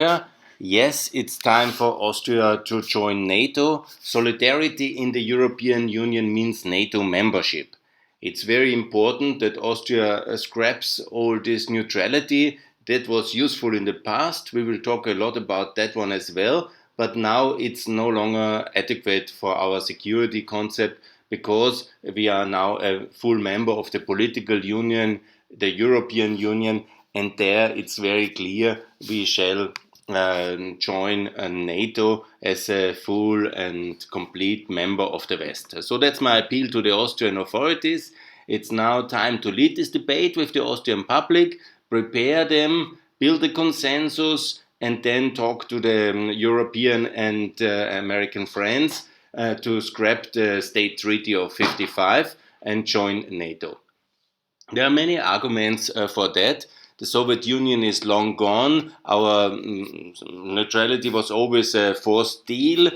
Yeah, yes, it's time for Austria to join NATO. Solidarity in the European Union means NATO membership. It's very important that Austria scraps all this neutrality that was useful in the past. We will talk a lot about that one as well. But now it's no longer adequate for our security concept because we are now a full member of the political union, the European Union, and there it's very clear we shall join NATO as a full and complete member of the West. So that's my appeal to the Austrian authorities. It's now time to lead this debate with the Austrian public, prepare them, build a consensus, and then talk to the European and American friends to scrap the State Treaty of 55 and join NATO. There are many arguments for that. The Soviet Union is long gone. Our neutrality was always a forced deal.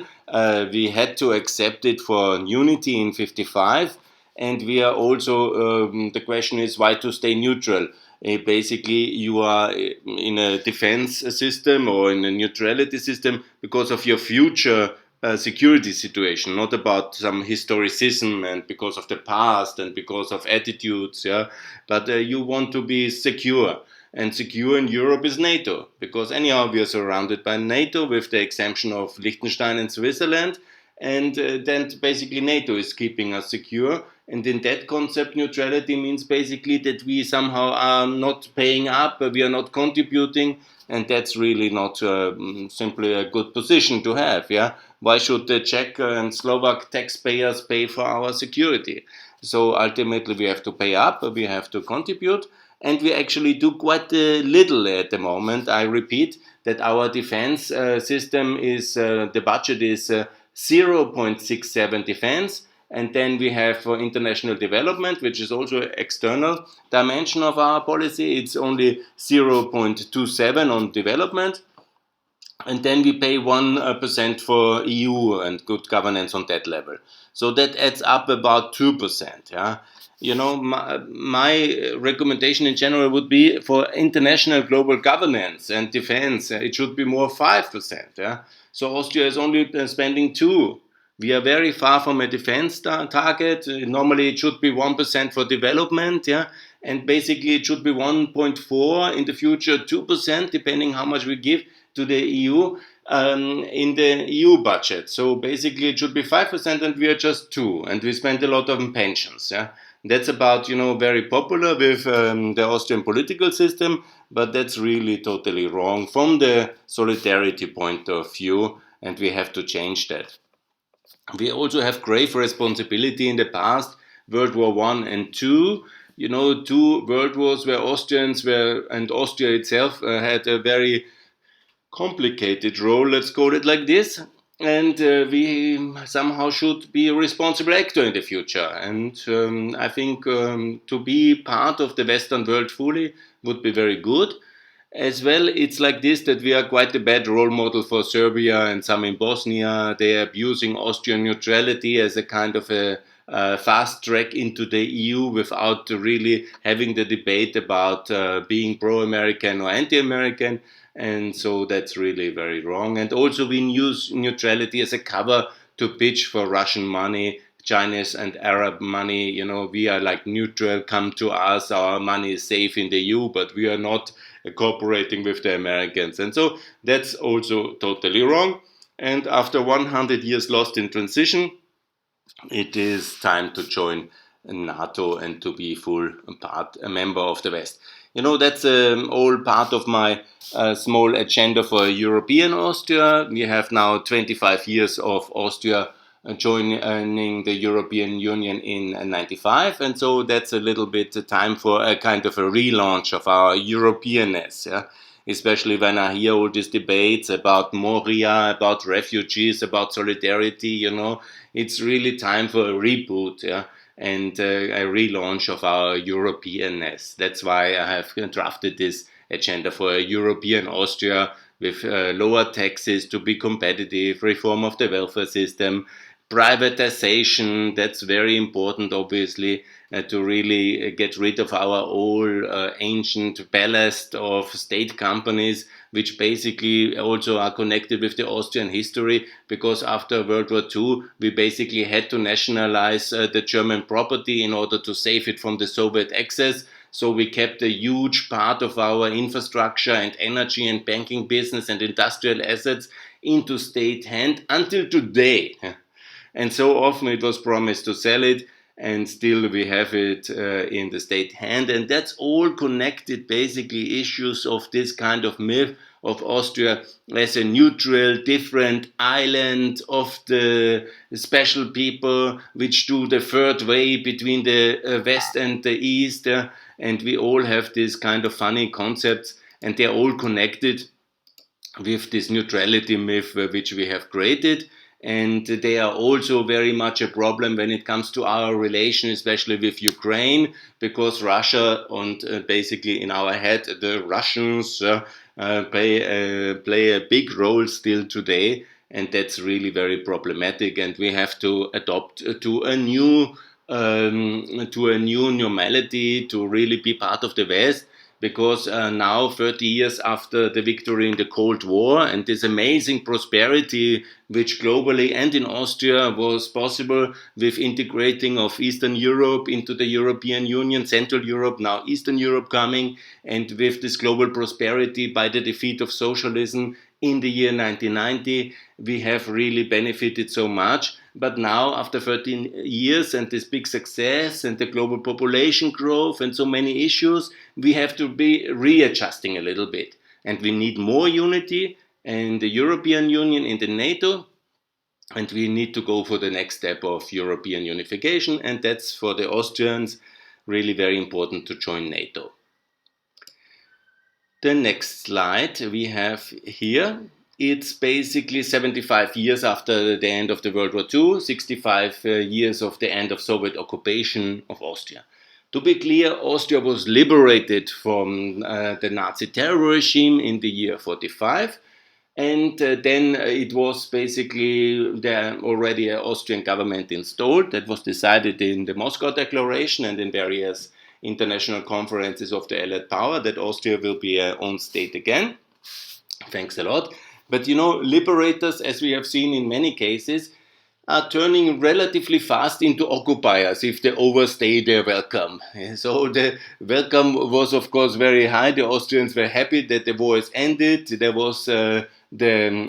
We had to accept it for unity in 55. And we are also, the question is why to stay neutral? Basically, you are in a defense system or in a neutrality system because of your future security situation, not about some historicism and because of the past and because of attitudes. Yeah, but you want to be secure. And secure in Europe is NATO, because anyhow we are surrounded by NATO with the exemption of Liechtenstein and Switzerland, and then basically NATO is keeping us secure. And in that concept, neutrality means basically that we somehow are not paying up, we are not contributing, and that's really not simply a good position to have. Yeah, why should the Czech and Slovak taxpayers pay for our security? So ultimately, we have to pay up, we have to contribute, and we actually do quite little at the moment. I repeat that our defense system is the budget is 0.67 defense, and then we have for international development, which is also external dimension of our policy. It's only 0.27 on development, and then we pay 1% for EU and good governance on that level. So that adds up about 2%. Yeah, my recommendation in general would be for international global governance and defense. It should be more 5%. Yeah, so Austria is only spending 2. We are very far from a defense target. Normally, it should be 1% for development. Yeah, and basically it should be 1.4 in the future, 2%, depending how much we give to the EU in the EU budget. So basically, it should be 5%, and we are just 2, and we spend a lot on pensions. Yeah, that's about very popular with the Austrian political system, but that's really totally wrong from the solidarity point of view, and we have to change that. We also have grave responsibility in the past, World War One and Two. Two world wars where Austrians were and Austria itself had a very complicated role, let's call it like this. And we somehow should be a responsible actor in the future. And I think to be part of the Western world fully would be very good. As well, it's like this that we are quite a bad role model for Serbia and some in Bosnia. They are abusing Austrian neutrality as a kind of a fast track into the EU without really having the debate about being pro American or anti American. And so that's really very wrong. And also, we use neutrality as a cover to pitch for Russian money, Chinese and Arab money. We are like neutral, come to us, our money is safe in the EU, but we are not cooperating with the Americans. And so that's also totally wrong. And after 100 years lost in transition, it is time to join NATO and to be a member of the West. That's all part of my small agenda for European Austria. We have now 25 years of Austria joining the European Union in 95, and so that's a little bit time for a kind of a relaunch of our Europeanness. Yeah? Especially when I hear all these debates about Moria, about refugees, about solidarity. It's really time for a reboot. Yeah? And a relaunch of our Europeanness. That's why I have drafted this agenda for a European Austria with lower taxes to be competitive, reform of the welfare system, privatization, that's very important, obviously, to really get rid of our old ancient ballast of state companies, which basically also are connected with the Austrian history, because after World War II, we basically had to nationalize the German property in order to save it from the Soviet access. So we kept a huge part of our infrastructure and energy and banking business and industrial assets into state hand until today. And so often it was promised to sell it, and still we have it in the state hand. And that's all connected, basically, issues of this kind of myth of Austria as a neutral, different island of the special people which do the third way between the West and the East. And we all have this kind of funny concepts, and they're all connected with this neutrality myth which we have created. And they are also very much a problem when it comes to our relation, especially with Ukraine, because Russia and basically in our head, the Russians play a big role still today. And that's really very problematic. And we have to adopt to a new normality to really be part of the West, because now 30 years after the victory in the Cold War and this amazing prosperity which globally and in Austria was possible with integrating of Eastern Europe into the European Union, Central Europe, now Eastern Europe coming, and with this global prosperity by the defeat of socialism in the year 1990, we have really benefited so much. But now, after 13 years and this big success and the global population growth and so many issues, we have to be readjusting a little bit. And we need more unity in the European Union, in the Nato, and we need to go for the next step of European unification. And that's for the Austrians really very important to join Nato. The next slide we have here, it's basically 75 years after the end of the World War II, 65 years of the end of Soviet occupation of Austria. To be clear, Austria was liberated from the Nazi terror regime in the year 45. And then it was basically there already an Austrian government installed. That was decided in the Moscow Declaration and in various international conferences of the Allied power that Austria will be a own state again. Thanks a lot. But liberators, as we have seen in many cases, are turning relatively fast into occupiers if they overstay their welcome. So the welcome was, of course, very high. The Austrians were happy that the war is ended. There was the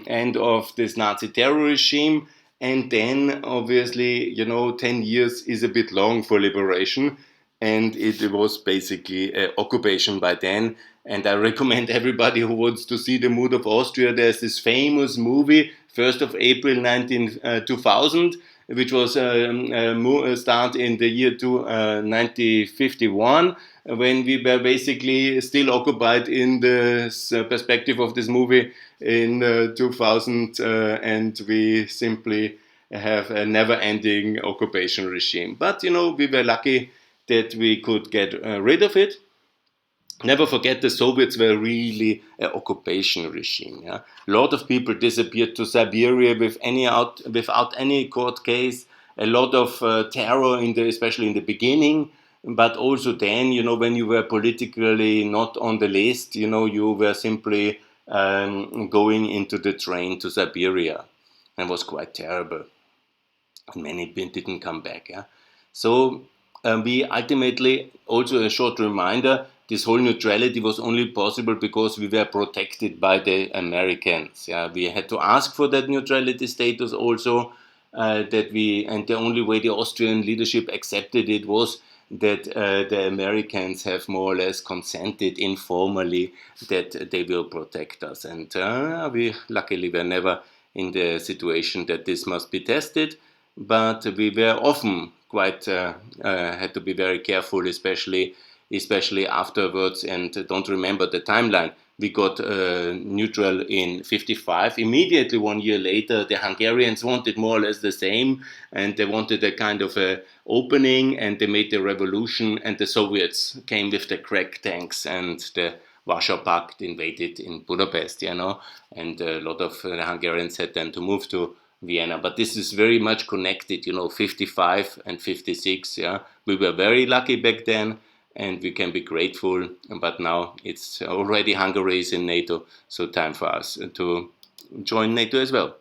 end of this Nazi terror regime. And then, obviously, 10 years is a bit long for liberation. And it was basically occupation by then. And I recommend everybody who wants to see the mood of Austria, there's this famous movie, 1st of April 2000, which was start in the year 1951, when we were basically still occupied in the perspective of this movie in 2000, and we simply have a never-ending occupation regime. But, we were lucky that we could get rid of it. Never forget, the Soviets were really an occupation regime. Yeah? A lot of people disappeared to Siberia without any court case. A lot of terror, especially in the beginning. But also then, when you were politically not on the list, you were simply going into the train to Siberia. And was quite terrible. And many didn't come back. Yeah? So we ultimately, also a short reminder, this whole neutrality was only possible because we were protected by the Americans. Yeah, we had to ask for that neutrality status also. And the only way the Austrian leadership accepted it was that the Americans have more or less consented informally that they will protect us. And we luckily were never in the situation that this must be tested. But we were often quite had to be very careful, especially afterwards. And don't remember the timeline. We got neutral in 55. Immediately 1 year later, the Hungarians wanted more or less the same, and they wanted a kind of a opening, and they made the revolution. And the Soviets came with the crack tanks, and the Warsaw Pact invaded in Budapest. And a lot of the Hungarians had then to move to Vienna. But this is very much connected, 55 and 56. Yeah, we were very lucky back then, and we can be grateful. But now it's already Hungary is in NATO, so time for us to join NATO as well.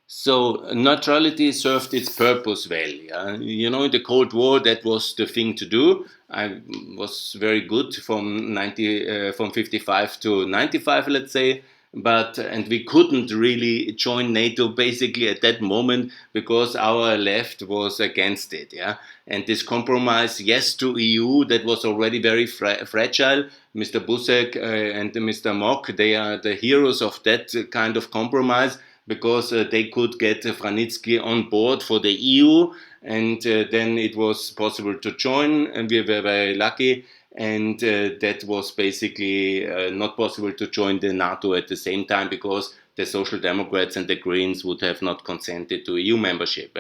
So neutrality served its purpose well. Yeah? In the Cold War, that was the thing to do. I was very good from 55 to 95, let's say. But and we couldn't really join NATO basically at that moment because our left was against it. Yeah, and this compromise, yes to EU, that was already very fragile. Mr. Busek and Mr. Mock, they are the heroes of that kind of compromise because they could get Vranitzky on board for the EU, and then it was possible to join, and we were very lucky. And that was basically not possible to join the NATO at the same time because the Social Democrats and the Greens would have not consented to EU membership.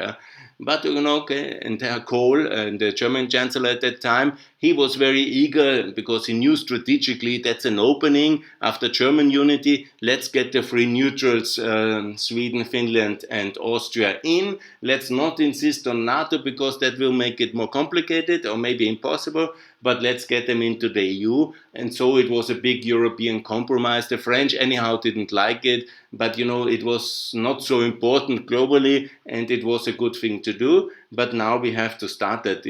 But okay, and Kohl, the German chancellor at that time, he was very eager because he knew strategically that's an opening after German unity. Let's get the three neutrals, Sweden, Finland, and Austria in. Let's not insist on NATO because that will make it more complicated or maybe impossible. But let's get them into the EU. And so it was a big European compromise. The French, anyhow, didn't like it. But, it was not so important globally, and it was a good thing to do. But now we have to start that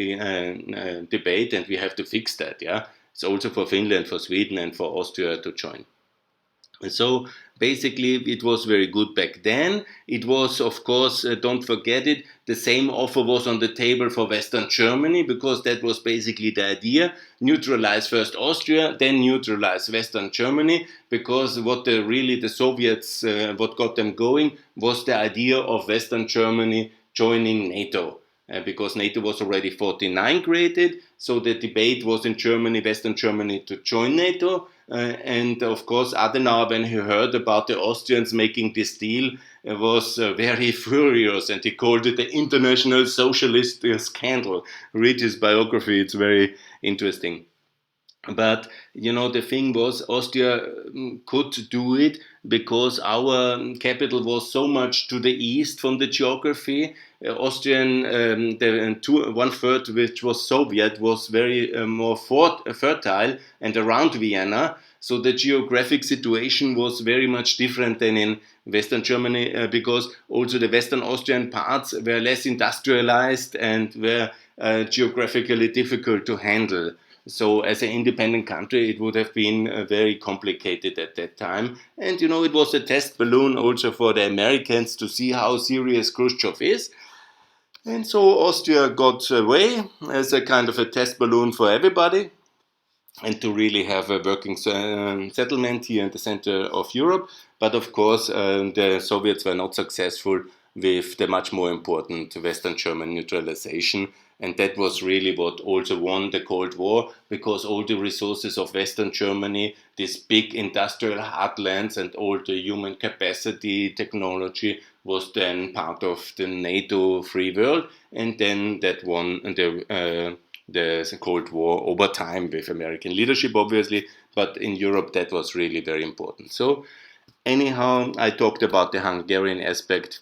debate, and we have to fix that, yeah? It's also for Finland, for Sweden, and for Austria to join. So basically, it was very good back then. It was, of course, don't forget it, the same offer was on the table for Western Germany because that was basically the idea. Neutralize first Austria, then neutralize Western Germany because what the Soviets, what got them going was the idea of Western Germany joining NATO. Because NATO was already 49 created, so the debate was in Germany, Western Germany, to join NATO. And of course, Adenauer, when he heard about the Austrians making this deal, was very furious, and he called it the international socialist scandal. Read his biography, it's very interesting. But the thing was, Austria could do it because our capital was so much to the east from the geography. Austrian, the 1/3 which was Soviet, was very more fertile and around Vienna. So the geographic situation was very much different than in Western Germany because also the Western Austrian parts were less industrialized and were geographically difficult to handle. So as an independent country, it would have been very complicated at that time. And, it was a test balloon also for the Americans to see how serious Khrushchev is. And so Austria got away as a kind of a test balloon for everybody and to really have a working settlement here in the center of Europe. But of course, the Soviets were not successful with the much more important Western German neutralization. And that was really what also won the Cold War, because all the resources of Western Germany, these big industrial heartlands and all the human capacity, technology, was then part of the NATO free world. And then that won the Cold War over time with American leadership, obviously. But in Europe, that was really very important. So anyhow, I talked about the Hungarian aspect.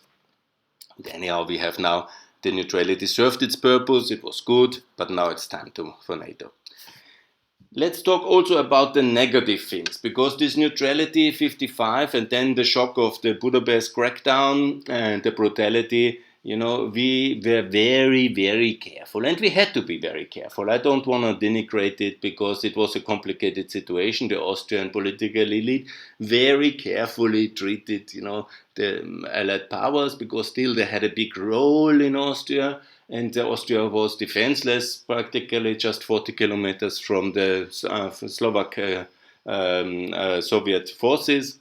Anyhow, we have now the neutrality served its purpose, it was good, but now it's time for NATO. Let's talk also about the negative things, because this neutrality 55 and then the shock of the Budapest crackdown and the brutality, we were very, very careful, and we had to be very careful. I don't want to denigrate it because it was a complicated situation. The Austrian political elite very carefully treated, the Allied powers, because still they had a big role in Austria. And Austria was defenseless, practically just 40 kilometers from the Slovak Soviet forces.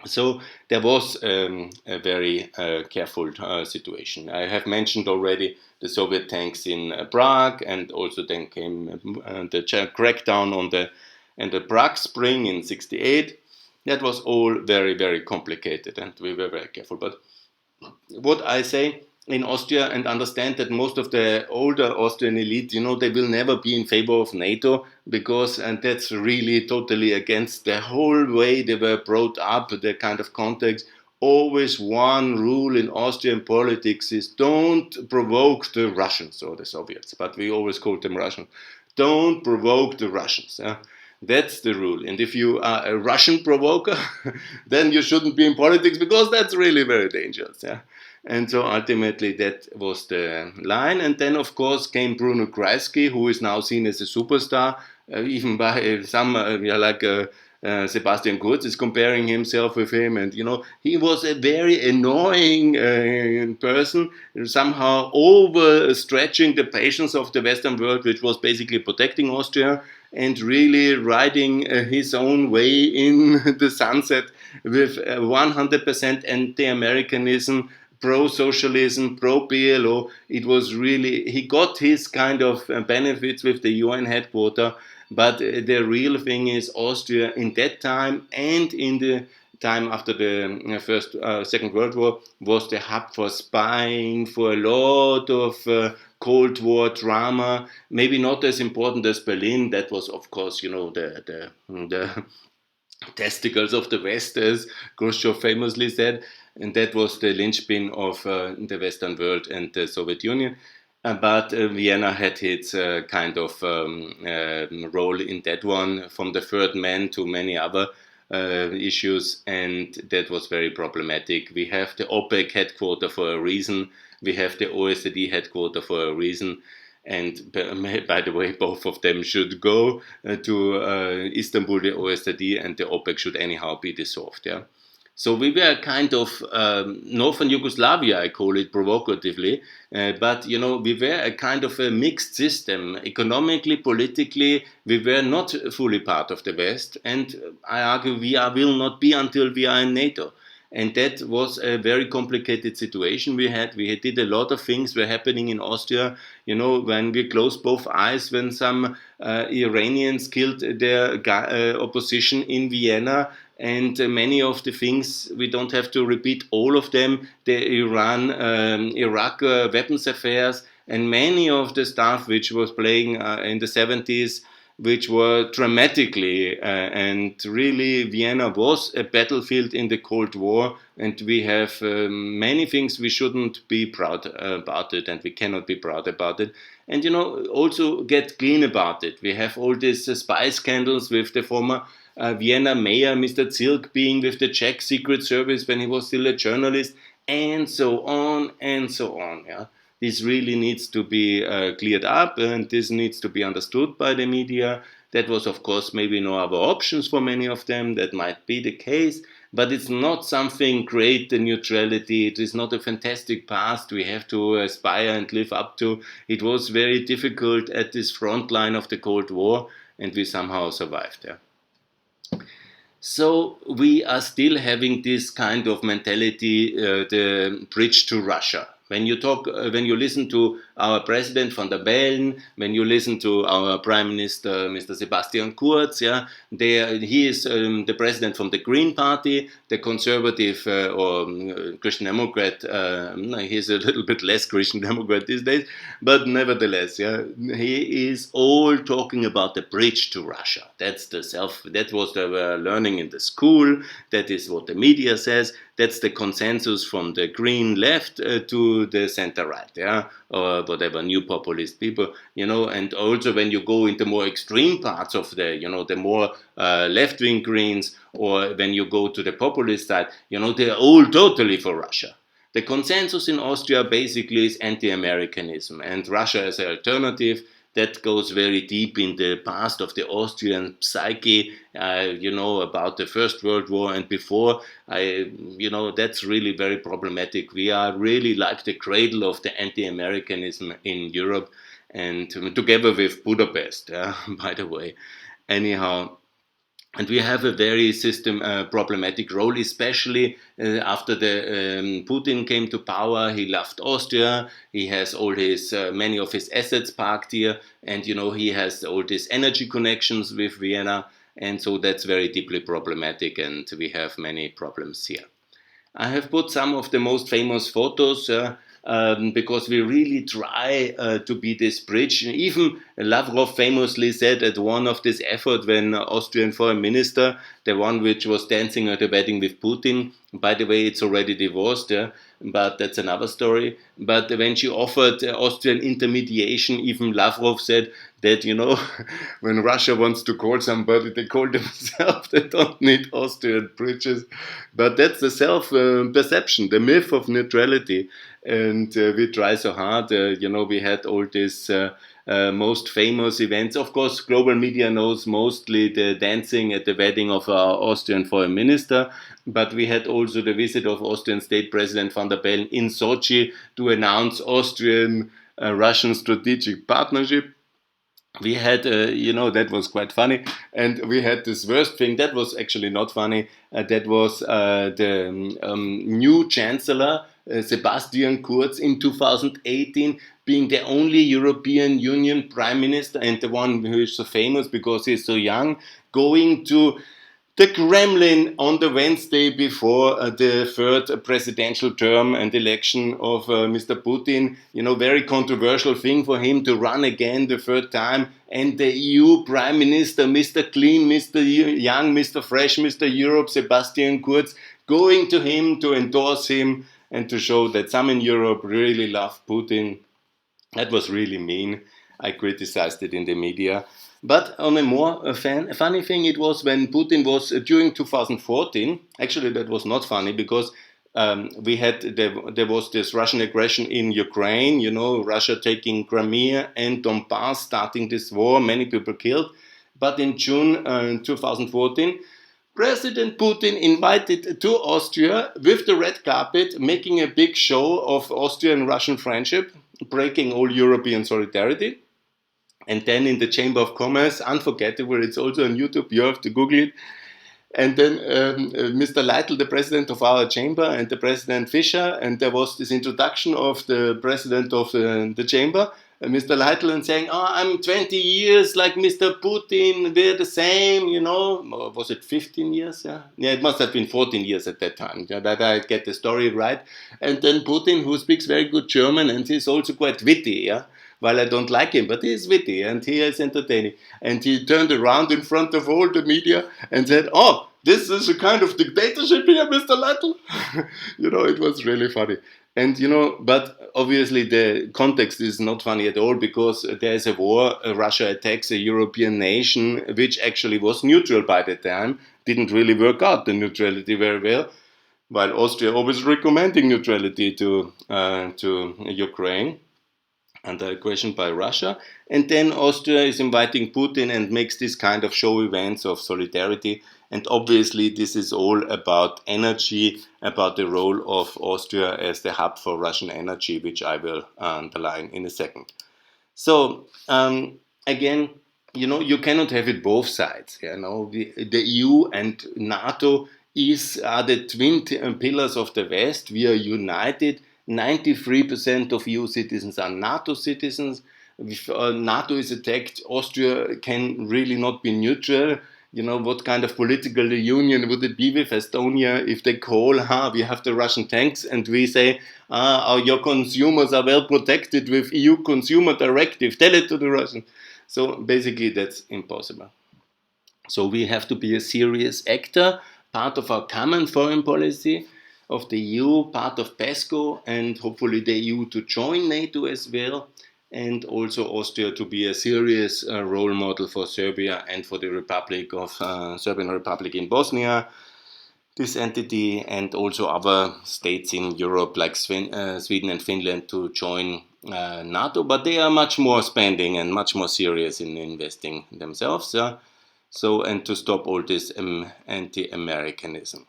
So there was a very careful situation. I have mentioned already the Soviet tanks in Prague, and also then came the crackdown on the Prague Spring in '68. That was all very, very complicated, and we were very careful. But what I say in Austria, and understand that most of the older Austrian elite, they will never be in favor of NATO, because, and that's really totally against the whole way they were brought up, the kind of context. always one rule in Austrian politics is don't provoke the Russians or the Soviets, but we always called them Russians. Don't provoke the Russians. Yeah? That's the rule. And if you are a Russian provoker, then you shouldn't be in politics because that's really very dangerous. Yeah? And so ultimately that was the line. And then, of course, came Bruno Kreisky, who is now seen as a superstar, even by some, Sebastian Kurz is comparing himself with him, and he was a very annoying person, somehow overstretching the patience of the Western world, which was basically protecting Austria, and really riding his own way in the sunset with 100% anti-Americanism, pro-socialism, pro-PLO. It was really, he got his kind of benefits with the UN headquarters, but the real thing is Austria in that time and in the time after the Second World War was the hub for spying, for a lot of Cold War drama. Maybe not as important as Berlin. That was, of course, the testicles of the West, as Khrushchev famously said, and that was the linchpin of the Western world and the Soviet Union. But Vienna had its kind of role in that one, from the third man to many other issues, and that was very problematic. We have the OPEC headquarters for a reason. We have the OSCE headquarters for a reason. And by the way, both of them should go to Istanbul, the OSCE, and the OPEC should anyhow be dissolved. Yeah. So we were kind of Northern Yugoslavia, I call it provocatively, but we were a kind of a mixed system. Economically, politically, we were not fully part of the West, and I argue we will not be until we are in NATO. And that was a very complicated situation we had. We did a lot of things were happening in Austria. When we closed both eyes, when some Iranians killed their opposition in Vienna, and many of the things, we don't have to repeat all of them, the Iraq weapons affairs, and many of the stuff which was playing in the 70s, which were dramatically, and really Vienna was a battlefield in the Cold War, and we have many things we shouldn't be proud about it, and we cannot be proud about it. And also get clean about it. We have all these spy scandals with the former Vienna mayor, Mr. Zilk, being with the Czech Secret Service when he was still a journalist, and so on and so on. Yeah? This really needs to be cleared up, and this needs to be understood by the media. That was, of course, maybe no other options for many of them. That might be the case, but it's not something great, the neutrality. It is not a fantastic past we have to aspire and live up to. It was very difficult at this front line of the Cold War, and we somehow survived. Yeah. So we are still having this kind of mentality, the bridge to Russia. When you listen to our President von der Bellen, when you listen to our Prime Minister, Mr. Sebastian Kurz, yeah, he is the president from the Green Party, the conservative or Christian Democrat. He's a little bit less Christian Democrat these days, but nevertheless, yeah, he is all talking about the bridge to Russia. That was the learning in the school. That is what the media says. That's the consensus from the green left to the center right, yeah, or whatever, new populist people, and also when you go into more extreme parts of the more left-wing Greens, or when you go to the populist side, they're all totally for Russia. The consensus in Austria basically is anti-Americanism, and Russia as an alternative. That goes very deep in the past of the Austrian psyche, about the First World War and before. That's really very problematic. We are really like the cradle of the anti-Americanism in Europe, and together with Budapest, by the way. Anyhow, and we have a very problematic role, especially after Putin came to power. He left Austria. He has many of his assets parked here, and he has all these energy connections with Vienna, and so that's very deeply problematic, and we have many problems here. I have put some of the most famous photos because we really try to be this bridge. Even Lavrov famously said at one of this effort when Austrian foreign minister, the one which was dancing at a wedding with Putin, By the way, it's already divorced, yeah, but that's another story. But when she offered Austrian intermediation, even Lavrov said that, when Russia wants to call somebody, they call themselves, they don't need Austrian bridges. But that's the self perception, the myth of neutrality. And we try so hard. We had all these most famous events. Of course, global media knows mostly the dancing at the wedding of our Austrian foreign minister, but we had also the visit of Austrian State President van der Bellen in Sochi to announce Austrian Russian strategic partnership. We had, that was quite funny. And we had this worst thing that was actually not funny. That was the new chancellor, Sebastian Kurz, in 2018, being the only European Union prime minister and the one who is so famous because he's so young, going to the Kremlin on the Wednesday before the third presidential term and election of Mr. Putin. Very controversial thing for him to run again the third time. And the EU Prime Minister, Mr. Clean, Mr. Young, Mr. Fresh, Mr. Europe, Sebastian Kurz, going to him to endorse him and to show that some in Europe really love Putin. That was really mean. I criticized it in the media. But on a more funny thing, it was when Putin was during 2014. Actually, that was not funny because there was this Russian aggression in Ukraine. Russia taking Crimea and Donbass, starting this war. Many people killed. But in June 2014, President Putin invited to Austria with the red carpet, making a big show of Austrian-Russian friendship, breaking all European solidarity. And then in the Chamber of Commerce, unforgettable, it's also on YouTube, you have to Google it. And then Mr. Leitl, the president of our chamber, and the president Fischer, and there was this introduction of the president of the chamber, Mr. Leitl, and saying, "Oh, I'm 20 years like Mr. Putin, we're the same, Or was it 15 years? Yeah, it must have been 14 years at that time, that I get the story right. And then Putin, who speaks very good German, and he's also quite witty, yeah. While I don't like him, but he's witty and he is entertaining. And he turned around in front of all the media and said, "Oh, this is a kind of dictatorship here, Mr. Lytle." It was really funny. And, but obviously the context is not funny at all because there is a war. Russia attacks a European nation, which actually was neutral by the time, didn't really work out the neutrality very well, while Austria always recommending neutrality to Ukraine under aggression by Russia. And then Austria is inviting Putin and makes this kind of show events of solidarity. And obviously this is all about energy, about the role of Austria as the hub for Russian energy, which I will underline in a second. So again, you cannot have it both sides. The EU and Nato are the twin pillars of the West. We are united. 93% of EU citizens are Nato citizens. If Nato is attacked, Austria can really not be neutral. What kind of political union would it be with Estonia if they call, we have the Russian tanks, and we say, your consumers are well protected with EU consumer directive, tell it to the Russians. So basically that's impossible. So we have to be a serious actor, part of our common foreign policy of the EU, part of PESCO, and hopefully the EU to join NATO as well, and also Austria to be a serious role model for Serbia and for the Serbian Republic in Bosnia, this entity, and also other states in Europe like Sweden and Finland to join NATO, but they are much more spending and much more serious in investing themselves. And to stop all this anti-Americanism.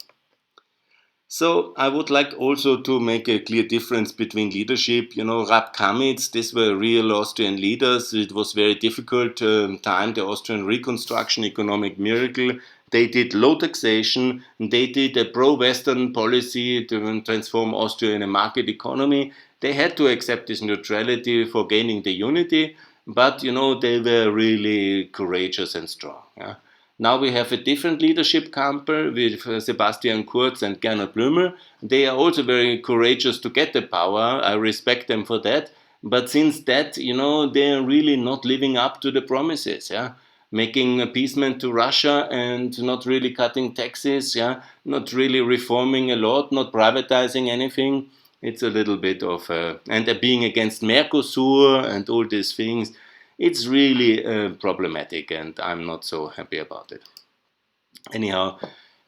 So I would like also to make a clear difference between leadership. Rab Kamitz, these were real Austrian leaders. It was very difficult time, the Austrian reconstruction, economic miracle. They did low taxation. They did a pro-Western policy to transform Austria in a market economy. They had to accept this neutrality for gaining the unity, but they were really courageous and strong. Now we have a different leadership camp with Sebastian Kurz and Gernot Blümel. They are also very courageous to get the power. I respect them for that. But since that, they are really not living up to the promises. making appeasement to Russia and not really cutting taxes, yeah, not really reforming a lot, not privatizing anything. It's a little bit of and being against Mercosur and all these things. It's really problematic, and I'm not so happy about it. Anyhow,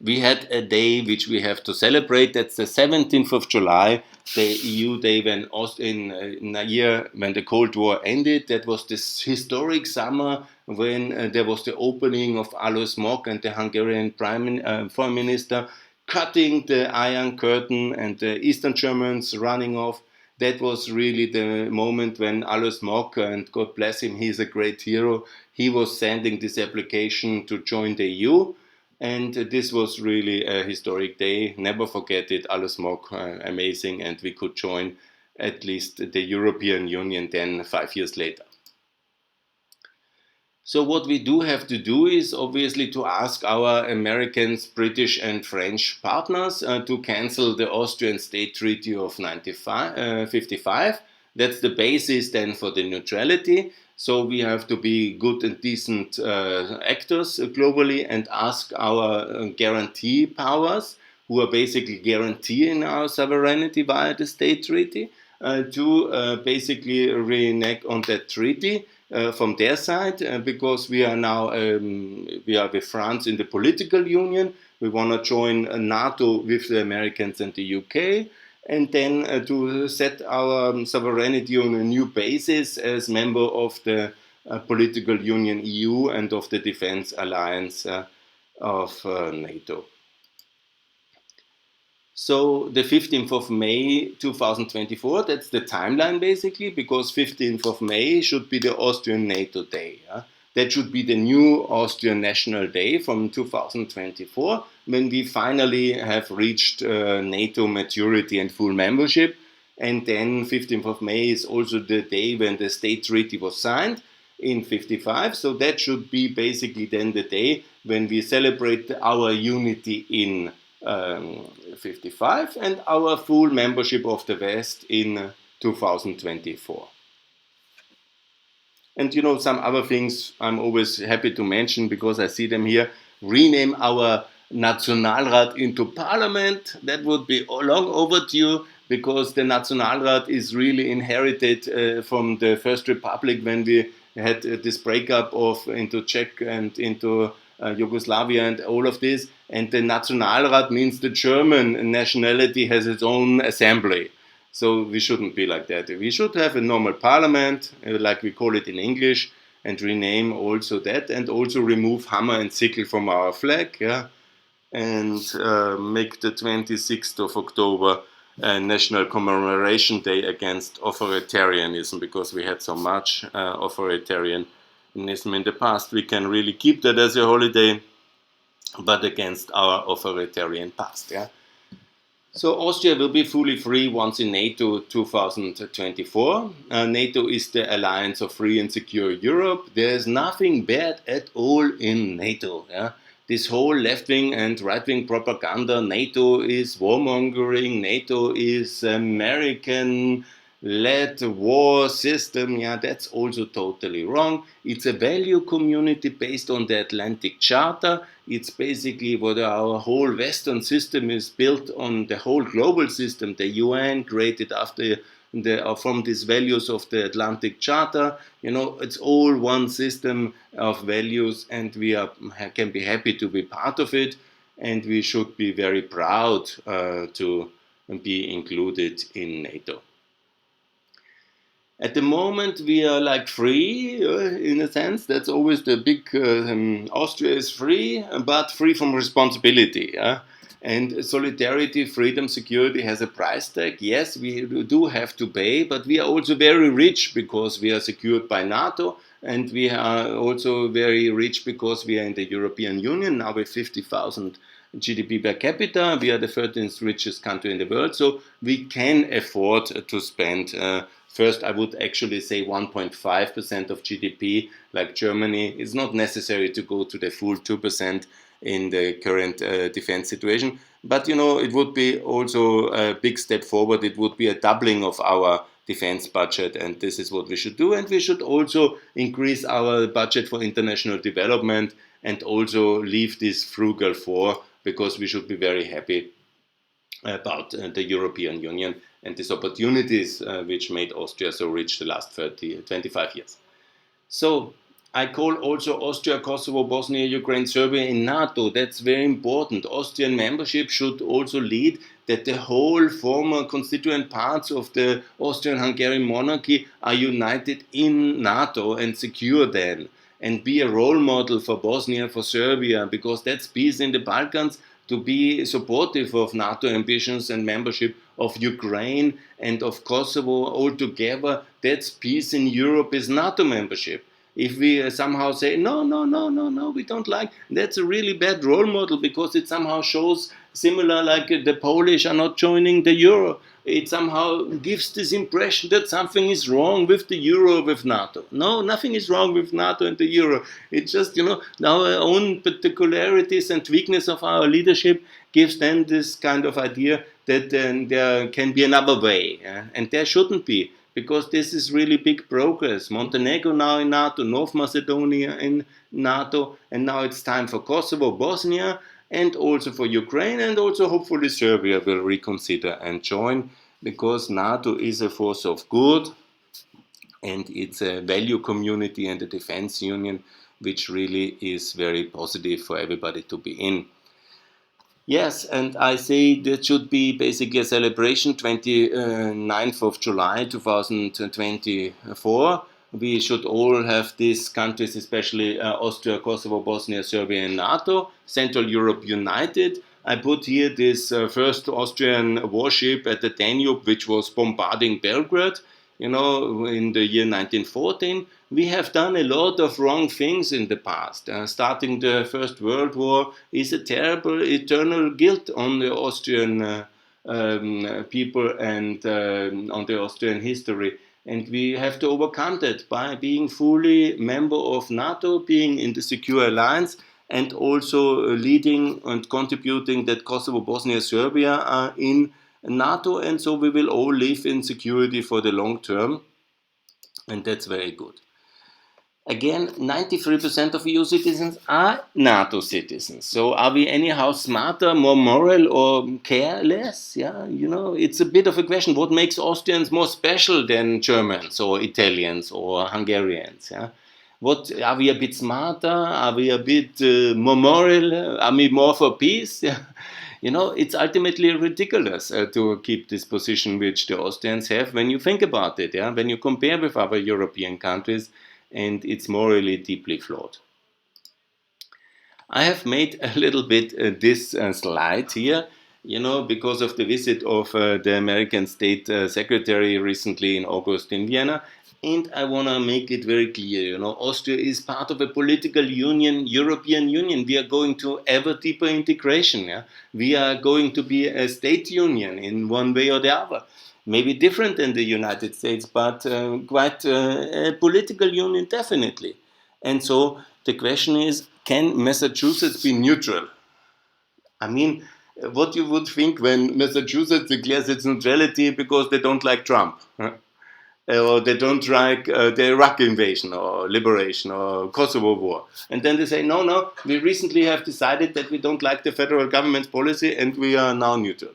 we had a day which we have to celebrate. That's the 17th of July, the EU Day when in a year when the Cold War ended. That was this historic summer when there was the opening of Alois Mock and the Hungarian Foreign Minister cutting the Iron Curtain and the Eastern Germans running off. That was really the moment when Alois Mock, and God bless him, he's a great hero, he was sending this application to join the EU. And this was really a historic day. Never forget it. Alles Mock, amazing. And we could join at least the European Union then 5 years later. So what we do have to do is obviously to ask our Americans, British and French partners to cancel the Austrian State Treaty of 55. That's the basis then for the neutrality. So we have to be good and decent actors globally and ask our guarantee powers, who are basically guaranteeing our sovereignty via the state treaty, to basically renege on that treaty from their side, because we are now we are with France in the political union. We want to join NATO with the Americans and the UK, and then to set our sovereignty on a new basis as member of the political union EU and of the defense alliance of NATO. So the 15th of May 2024, that's the timeline basically, because 15th of May should be the Austrian NATO Day. Yeah? That should be the new Austrian National Day from 2024, when we finally have reached NATO maturity and full membership. And then 15th of May is also the day when the state treaty was signed in 55. So that should be basically then the day when we celebrate our unity in 55 and our full membership of the West in 2024. And you know, some other things I'm always happy to mention because I see them here. Rename our Nationalrat into Parliament. That would be long overdue because the Nationalrat is really inherited from the First Republic when we had this breakup of into Czech and into Yugoslavia and all of this. And the Nationalrat means the German nationality has its own assembly. So we shouldn't be like that. We should have a normal parliament, like we call it in English, and rename also that, and also remove hammer and sickle from our flag, yeah, and make the 26th of October a national commemoration day against authoritarianism, because we had so much authoritarianism in the past. We can really keep that as a holiday, but against our authoritarian past, yeah. So Austria will be fully free once in NATO 2024. NATO is the alliance of free and secure Europe. There is nothing bad at all in NATO. Yeah? This whole left-wing and right-wing propaganda, NATO is warmongering, NATO is American led war system, yeah, that's also totally wrong. It's a value community based on the Atlantic Charter. It's basically what our whole Western system is built on, the whole global system, the UN created after from these values of the Atlantic Charter. You know, it's all one system of values, and we can be happy to be part of it, and we should be very proud to be included in NATO. At the moment, we are like free, in a sense. That's always the big. Austria is free, but free from responsibility. And solidarity, freedom, security has a price tag. Yes, we do have to pay, but we are also very rich because we are secured by NATO, and we are also very rich because we are in the European Union now with 50,000 GDP per capita. We are the 13th richest country in the world, so we can afford to spend. First, I would actually say 1.5% of GDP, like Germany. It's not necessary to go to the full 2% in the current defense situation. But, you know, it would be also a big step forward. It would be a doubling of our defense budget, and this is what we should do. And we should also increase our budget for international development and also leave this frugal four, because we should be very happy about the European Union and these opportunities which made Austria so rich the last 25 years. So I call also Austria, Kosovo, Bosnia, Ukraine, Serbia in NATO. That's very important. Austrian membership should also lead that the whole former constituent parts of the Austrian-Hungarian monarchy are united in NATO and secure then, and be a role model for Bosnia, for Serbia, because that's peace in the Balkans, to be supportive of NATO ambitions and membership of Ukraine and of Kosovo altogether. That's peace in Europe, is NATO membership. If we somehow say, no, we don't like, that's a really bad role model, because it somehow shows similar like the Polish are not joining the euro. It somehow gives this impression that something is wrong with the euro, with NATO. No, nothing is wrong with NATO and the euro. It's just, our own particularities and weakness of our leadership gives then this kind of idea that there can be another way, and there shouldn't be. Because this is really big progress. Montenegro now in NATO, North Macedonia in NATO, and now it's time for Kosovo, Bosnia, and also for Ukraine, and also hopefully Serbia will reconsider and join, because NATO is a force of good, and it's a value community and a defense union, which really is very positive for everybody to be in. Yes, and I say that should be basically a celebration, 29th of July 2024. We should all have these countries, especially Austria, Kosovo, Bosnia, Serbia, and NATO, Central Europe united. I put here this first Austrian warship at the Danube, which was bombarding Belgrade, in the year 1914. We have done a lot of wrong things in the past. Starting the First World War is a terrible eternal guilt on the Austrian people and on the Austrian history. And we have to overcome that by being fully member of NATO, being in the secure alliance, and also leading and contributing that Kosovo, Bosnia, Serbia are in NATO, and so we will all live in security for the long term, and that's very good. Again, 93% of EU citizens are NATO citizens. So are we anyhow smarter, more moral, or careless? Yeah, it's a bit of a question. What makes Austrians more special than Germans or Italians or Hungarians? Yeah. What, are we a bit smarter? Are we a bit more moral? Are we more for peace? Yeah. It's ultimately ridiculous to keep this position which the Austrians have when you think about it. Yeah, when you compare with other European countries. And it's morally deeply flawed. I have made a little bit this slide here, because of the visit of the American State Secretary recently in August in Vienna. And I want to make it very clear, Austria is part of a political union, European Union. We are going to ever deeper integration. Yeah? We are going to be a state union in one way or the other. Maybe different than the United States, but quite a political union, definitely. And so the question is, can Massachusetts be neutral? I mean, what you would think when Massachusetts declares its neutrality because they don't like Trump, or they don't like the Iraq invasion or liberation or Kosovo war. And then they say, no, we recently have decided that we don't like the federal government's policy and we are now neutral.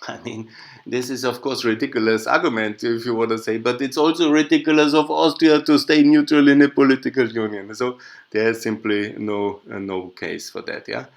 I mean, this is of course ridiculous argument if you want to say, but it's also ridiculous of Austria to stay neutral in a political union. So there's simply no case for that. Yeah.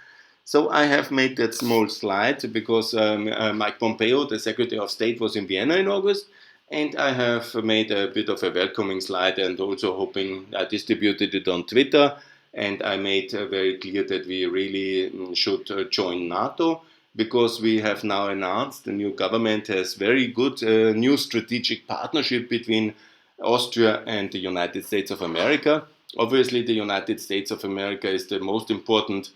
So I have made that small slide because Mike Pompeo, the Secretary of State, was in Vienna in August, and I have made a bit of a welcoming slide and also hoping I distributed it on Twitter, and I made very clear that we really should join NATO. Because we have now announced the new government has very good new strategic partnership between Austria and the United States of America. Obviously, the United States of America is the most important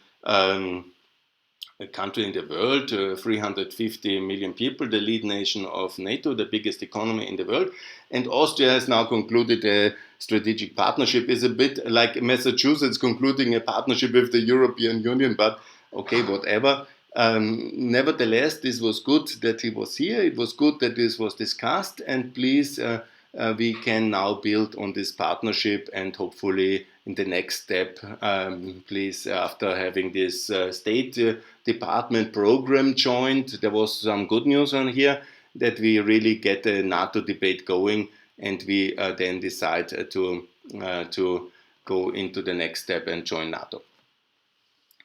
country in the world, 350 million people, the lead nation of NATO, the biggest economy in the world. And Austria has now concluded a strategic partnership. It's a bit like Massachusetts concluding a partnership with the European Union, but okay, whatever. Nevertheless, this was good that he was here. It was good that this was discussed, and please, we can now build on this partnership, and hopefully in the next step, please, after having this State Department program joined, there was some good news on here that we really get a NATO debate going, and we then decide to go into the next step and join NATO.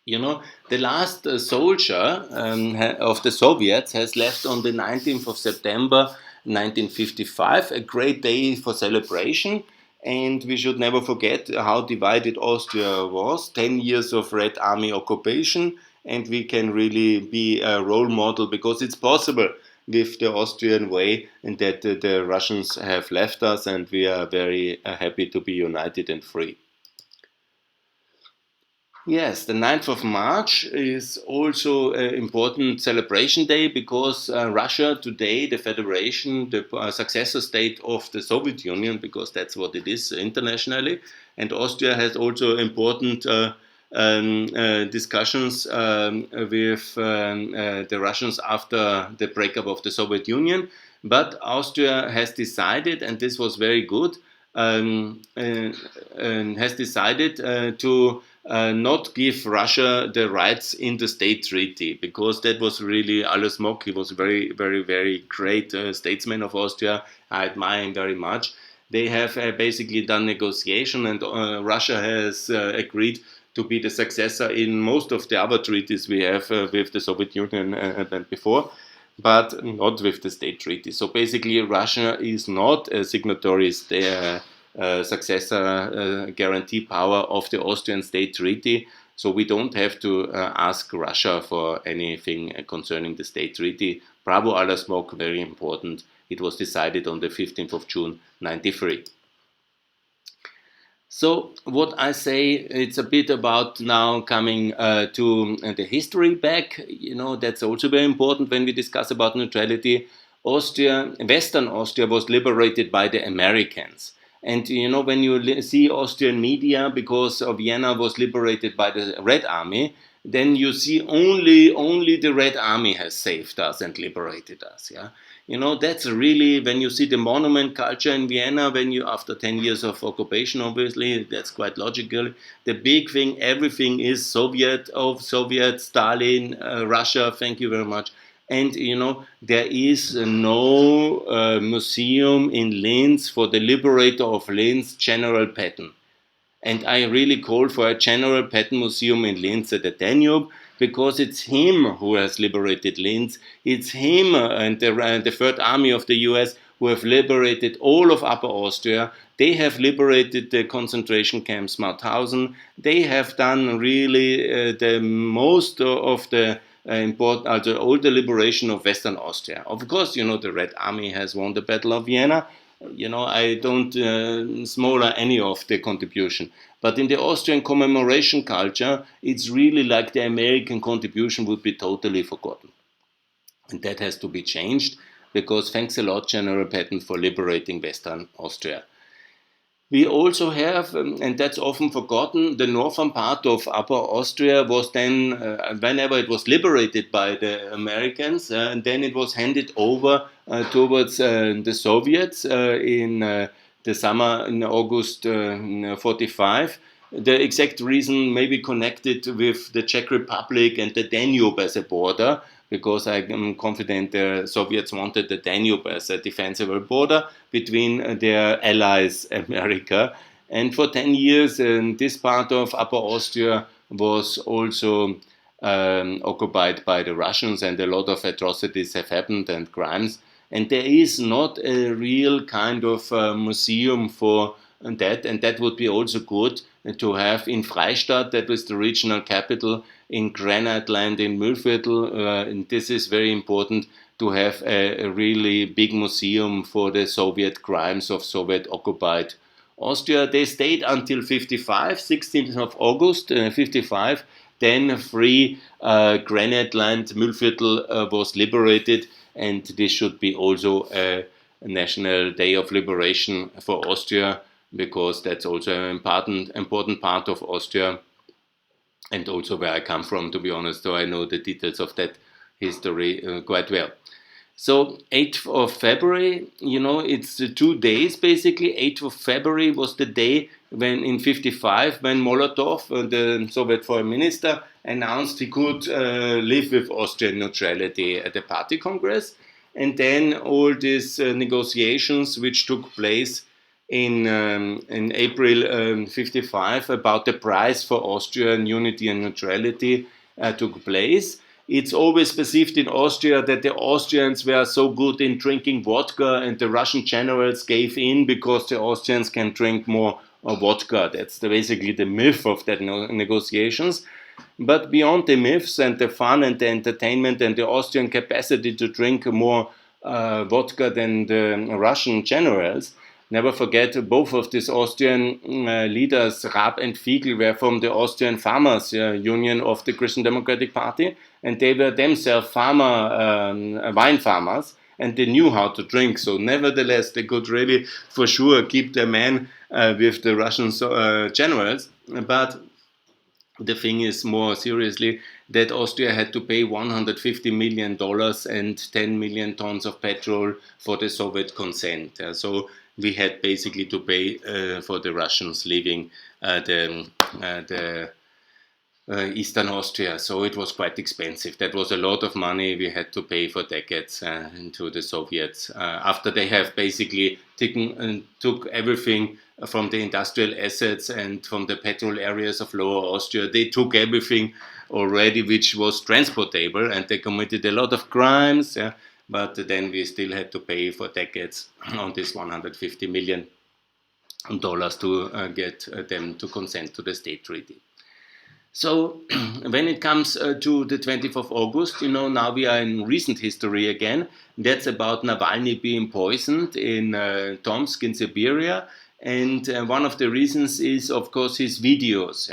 You know, the last soldier of the Soviets has left on the 19th of September 1955, a great day for celebration. And we should never forget how divided Austria was, 10 years of Red Army occupation, and we can really be a role model because it's possible with the Austrian way, and that the Russians have left us, and we are very happy to be united and free. Yes, the 9th of March is also an important celebration day because Russia today, the federation, the successor state of the Soviet Union, because that's what it is internationally, and Austria has also important discussions with the Russians after the breakup of the Soviet Union. But Austria has decided, and this was very good, has decided to not give Russia the rights in the state treaty, because that was really Alles Mock. He was a very, very, very great statesman of Austria. I admire him very much. They have basically done negotiation, and Russia has agreed to be the successor in most of the other treaties we have with the Soviet Union than before, but not with the state treaty. So basically, Russia is not a signatory successor guarantee power of the Austrian state treaty. So we don't have to ask Russia for anything concerning the state treaty. Bravo, Alles Mock, very important. It was decided on the 15th of June, 93. So what I say, it's a bit about now coming to the history back. You know, that's also very important when we discuss about neutrality. Austria, Western Austria was liberated by the Americans. And you know, when you see Austrian media, because Vienna was liberated by the Red Army, then you see only the Red Army has saved us and liberated us. Yeah, you know, that's really, when you see the monument culture in Vienna, when you, after 10 years of occupation, obviously that's quite logical. The big thing, everything is Soviet, Stalin, Russia. Thank you very much. And, you know, there is no museum in Linz for the liberator of Linz, General Patton. And I really call for a General Patton Museum in Linz at the Danube, because it's him who has liberated Linz. It's him and the Third Army of the US who have liberated all of Upper Austria. They have liberated the concentration camp Mauthausen. They have done really the most of the all the liberation of Western Austria. Of course, you know, the Red Army has won the Battle of Vienna. You know, I don't smaller any of the contribution. But in the Austrian commemoration culture, it's really like the American contribution would be totally forgotten. And that has to be changed, because thanks a lot, General Patton, for liberating Western Austria. We also have, and that's often forgotten, the northern part of Upper Austria was then, whenever it was liberated by the Americans, and then it was handed over towards the Soviets in the summer, in August 45. The exact reason may be connected with the Czech Republic and the Danube as a border, because I am confident the Soviets wanted the Danube as a defensible border between their allies, America. And for 10 years, this part of Upper Austria was also occupied by the Russians, and a lot of atrocities have happened and crimes. And there is not a real kind of museum for that, and that would be also good to have in Freistadt, that was the regional capital, in Granite Land in Mühlviertel. And this is very important to have a really big museum for the Soviet crimes of Soviet-occupied Austria. They stayed until 55, 16th of August 55. Then free Granite Land, Mühlviertel was liberated, and this should be also a national day of liberation for Austria, because that's also an important part of Austria. and also where I come from, to be honest, so I know the details of that history quite well. So 8th of February, it's 2 days basically. 8th of February was the day when in 55, when Molotov, the Soviet foreign minister, announced he could live with Austrian neutrality at the party congress. And then all these negotiations which took place in April 55 about the price for Austrian unity and neutrality took place. It's always perceived in Austria that the Austrians were so good in drinking vodka and the Russian generals gave in because the Austrians can drink more vodka. That's basically the myth of that negotiations. But beyond the myths and the fun and the entertainment and the Austrian capacity to drink more vodka than the Russian generals, never forget both of these Austrian leaders, Raab and Fiegel, were from the Austrian Farmers Union of the Christian Democratic Party, and they were themselves wine farmers, and they knew how to drink. So nevertheless, they could really, for sure, keep their man with the Russian generals. But the thing is, more seriously, that Austria had to pay $150 million and 10 million tons of petrol for the Soviet consent. So we had basically to pay for the Russians leaving the Eastern Austria. So it was quite expensive. That was a lot of money we had to pay for decades to the Soviets after they have basically took everything from the industrial assets and from the petrol areas of Lower Austria. They took everything already which was transportable, and they committed a lot of crimes. But then we still had to pay for decades on this $150 million to get them to consent to the state treaty. So when it comes to the 20th of August, now we are in recent history again. That's about Navalny being poisoned in Tomsk in Siberia. And one of the reasons is, of course, his videos,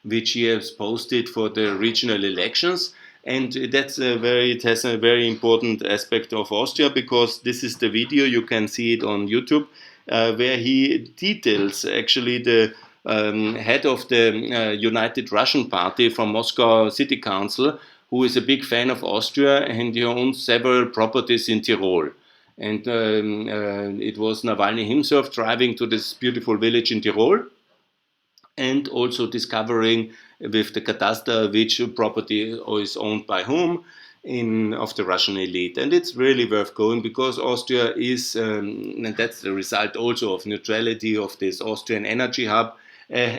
which he has posted for the regional elections. And it has a very important aspect of Austria, because this is the video, you can see it on YouTube, where he details actually the head of the United Russian Party from Moscow City Council, who is a big fan of Austria, and he owns several properties in Tyrol. And it was Navalny himself driving to this beautiful village in Tyrol, and also discovering with the cadastre which property is owned by whom of the Russian elite. And it's really worth going, because Austria is, and that's the result also of neutrality of this Austrian energy hub,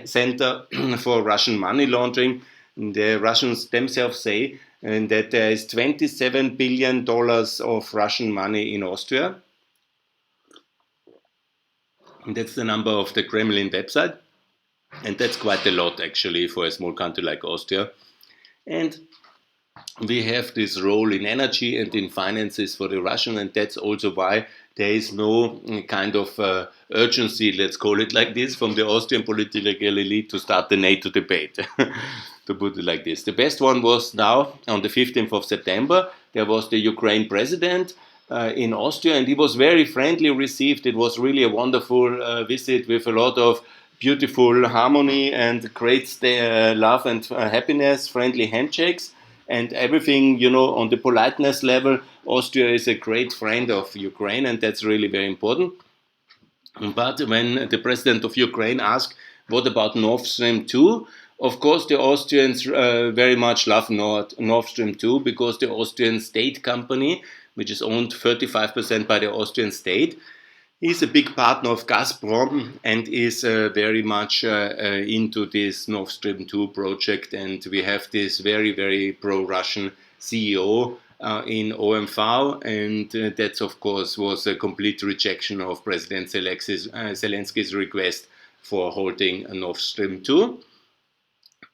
center for Russian money laundering. The Russians themselves say that there is $27 billion of Russian money in Austria. And that's the number of the Kremlin website. And that's quite a lot, actually, for a small country like Austria. And we have this role in energy and in finances for the Russian, and that's also why there is no kind of urgency, let's call it like this, from the Austrian political elite to start the NATO debate, to put it like this. The best one was now, on the 15th of September, there was the Ukraine president in Austria, and he was very friendly received. It was really a wonderful visit with a lot of beautiful harmony and great love and happiness, friendly handshakes. And everything, on the politeness level, Austria is a great friend of Ukraine, and that's really very important. But when the president of Ukraine asked, what about Nord Stream 2? Of course, the Austrians very much love Nord Stream 2, because the Austrian state company, which is owned 35% by the Austrian state, is a big partner of Gazprom and is very much into this Nord Stream 2 project. And we have this very, very pro-Russian CEO in OMV. And that, of course, was a complete rejection of President Zelensky's request for holding Nord Stream 2.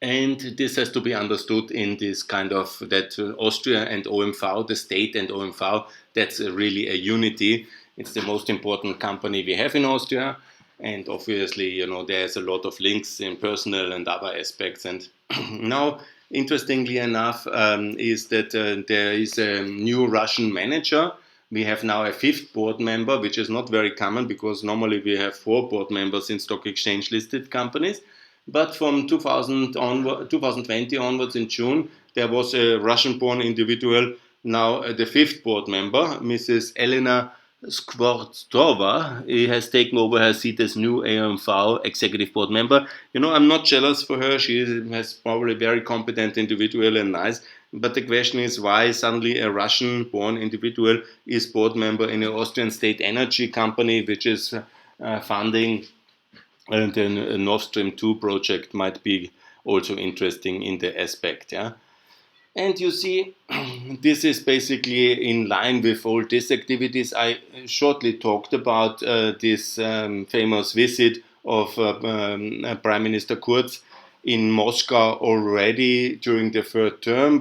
And this has to be understood in this kind of that Austria and OMV, the state and OMV, that's really a unity. It's the most important company we have in Austria. And obviously, there's a lot of links in personal and other aspects. And now, interestingly enough, is that there is a new Russian manager. We have now a 5th board member, which is not very common, because normally we have 4 board members in stock exchange listed companies. But from 2020 onwards in June, there was a Russian-born individual, now the fifth board member, Mrs. Elena Skvortsova. He has taken over her seat as new AMV executive board member. I'm not jealous for her. She has probably a very competent individual and nice. But the question is, why suddenly a Russian-born individual is board member in an Austrian state energy company, which is funding the Nord Stream 2 project might be also interesting in the aspect. Yeah. And you see, this is basically in line with all these activities. I shortly talked about this famous visit of Prime Minister Kurz in Moscow already during the third term,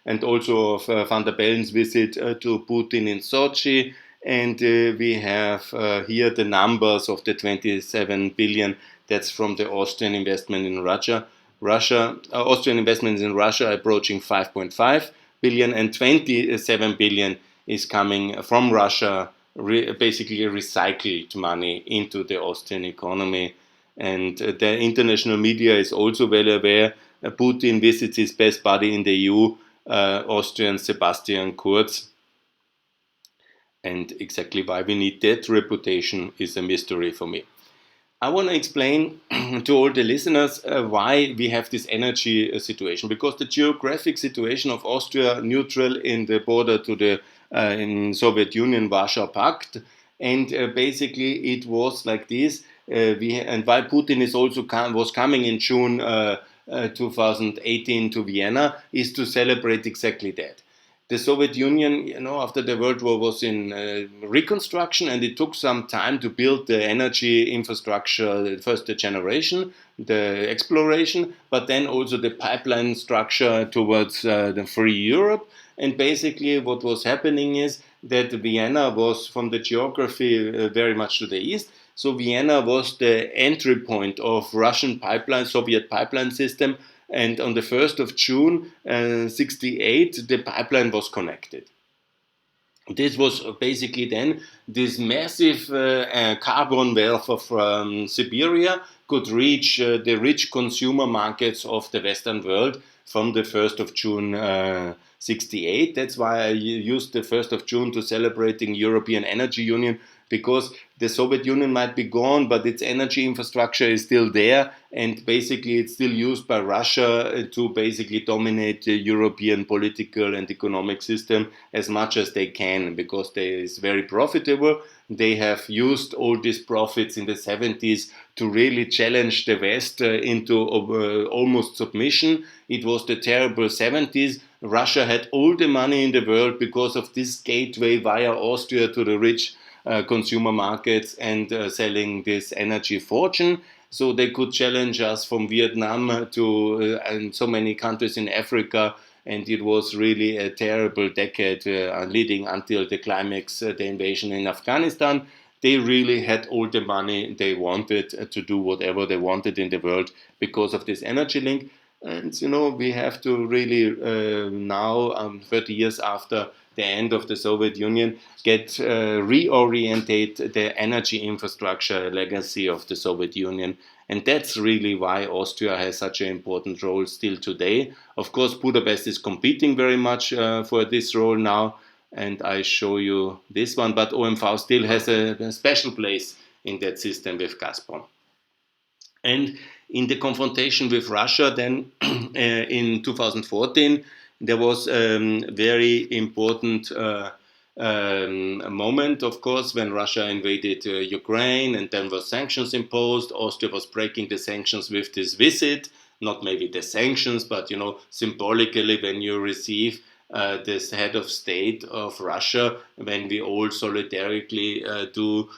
and also of Van der Bellen's visit to Putin in Sochi. And we have here the numbers of the 27 billion. That's from the Austrian investment in Russia. Austrian investments in Russia are approaching 5.5 billion, and 27 billion is coming from Russia, basically recycled money into the Austrian economy. And the international media is also well aware. Putin visits his best buddy in the EU, Austrian Sebastian Kurz. And exactly why we need that reputation is a mystery for me. I want to explain to all the listeners why we have this energy situation, because the geographic situation of Austria, neutral in the border to the in Soviet Union, Warsaw Pact, and basically it was like this. And why Putin is also was coming in June 2018 to Vienna is to celebrate exactly that. The Soviet Union, after the World War was in reconstruction, and it took some time to build the energy infrastructure, first the generation, the exploration, but then also the pipeline structure towards the free Europe. And basically what was happening is that Vienna was, from the geography, very much to the east. So Vienna was the entry point of Russian pipeline, Soviet pipeline system. And on the 1st of June 1968, the pipeline was connected. This was basically then this massive carbon wealth from Siberia could reach the rich consumer markets of the Western world from the 1st of June 1968. That's why I used the 1st of June to celebrating European Energy Union, because the Soviet Union might be gone, but its energy infrastructure is still there, and basically it's still used by Russia to basically dominate the European political and economic system as much as they can, because they is very profitable. They have used all these profits in the 70s to really challenge the West into almost submission. It was the terrible 70s. Russia had all the money in the world because of this gateway via Austria to the rich consumer markets and selling this energy fortune. So they could challenge us from Vietnam to and so many countries in Africa. And it was really a terrible decade leading until the climax, the invasion in Afghanistan. They really had all the money they wanted to do whatever they wanted in the world because of this energy link. And, we have to really now, 30 years after the end of the Soviet Union, reorientate the energy infrastructure legacy of the Soviet Union. And that's really why Austria has such an important role still today. Of course, Budapest is competing very much for this role now, and I show you this one. But OMV still has a special place in that system with Gazprom. And in the confrontation with Russia, then in 2014, there was a very important moment, of course, when Russia invaded Ukraine, and then were sanctions imposed. Austria was breaking the sanctions with this visit, not maybe the sanctions, but symbolically, when you receive this head of state of Russia, when we all solidarically do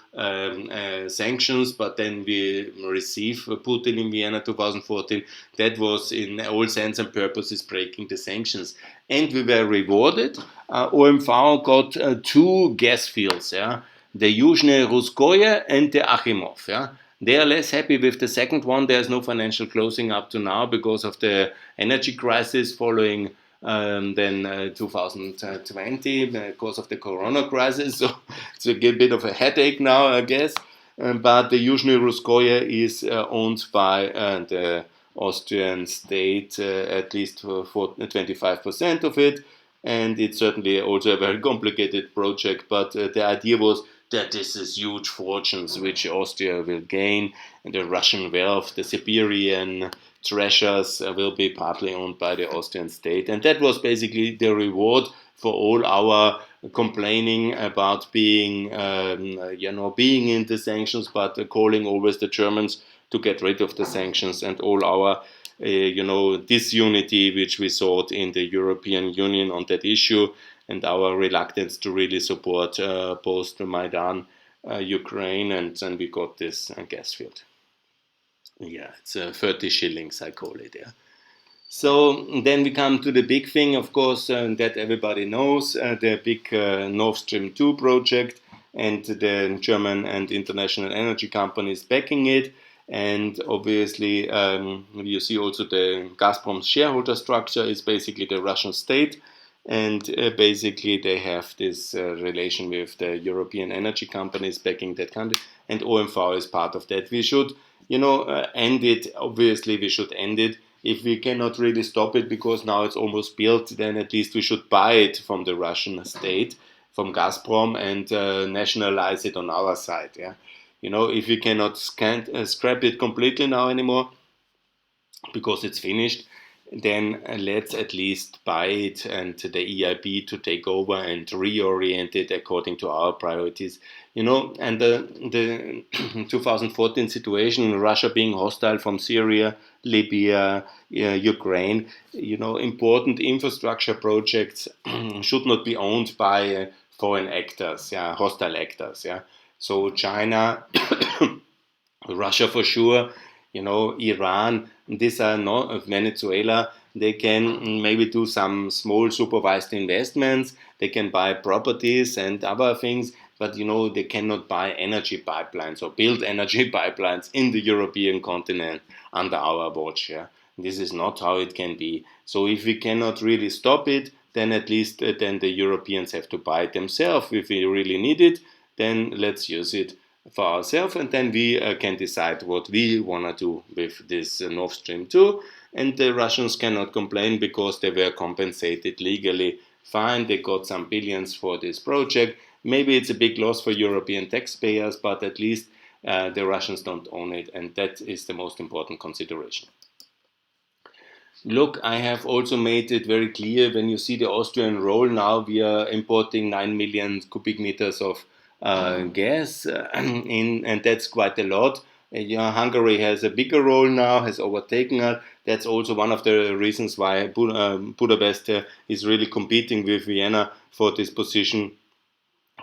sanctions, but then we receive Putin in Vienna 2014, that was in all sense and purposes breaking the sanctions. And we were rewarded. OMV got two gas fields, the Yuzhne Russkoye and the Achimov. They are less happy with the second one. There's no financial closing up to now because of the energy crisis following then 2020 because of the corona crisis. So it's a bit of a headache now, I guess. But the Yuzhne Russkoye is owned by the Austrian state at least for 25% of it. And it's certainly also a very complicated project, but the idea was that this is huge fortunes which Austria will gain, and the Russian wealth, the Siberian treasures will be partly owned by the Austrian state. And that was basically the reward for all our complaining about being, being in the sanctions, but calling always the Germans to get rid of the sanctions, and all our disunity which we saw in the European Union on that issue, and our reluctance to really support post-Maidan Ukraine, and then we got this gas field. Yeah, it's 30 shillings, I call it, yeah. So then we come to the big thing, of course, that everybody knows, the big Nord Stream 2 project, and the German and international energy companies backing it. And obviously, you see also the Gazprom's shareholder structure is basically the Russian state. And basically, they have this relation with the European energy companies backing that country. And OMV is part of that. We should, end it. Obviously, we should end it. If we cannot really stop it because now it's almost built, then at least we should buy it from the Russian state, from Gazprom, and nationalize it on our side. Yeah, if we cannot scrap it completely now anymore because it's finished, then let's at least buy it and the EIB to take over and reorient it according to our priorities. And the 2014 situation, Russia being hostile from Syria, Libya, Ukraine, important infrastructure projects should not be owned by foreign actors, hostile actors. So China, Russia for sure, Iran, these are not Venezuela. They can maybe do some small supervised investments. They can buy properties and other things, but they cannot buy energy pipelines or build energy pipelines in the European continent under our watch. Yeah? This is not how it can be. So if we cannot really stop it, then at least then the Europeans have to buy it themselves. If we really need it, then let's use it for ourselves, and then we can decide what we want to do with this Nord Stream 2. And the Russians cannot complain because they were compensated legally fine. They got some billions for this project. Maybe it's a big loss for European taxpayers, but at least the Russians don't own it, and that is the most important consideration. Look, I have also made it very clear when you see the Austrian role now, we are importing 9 million cubic meters of gas, and that's quite a lot. Hungary has a bigger role now, has overtaken us. That's also one of the reasons why Budapest is really competing with Vienna for this position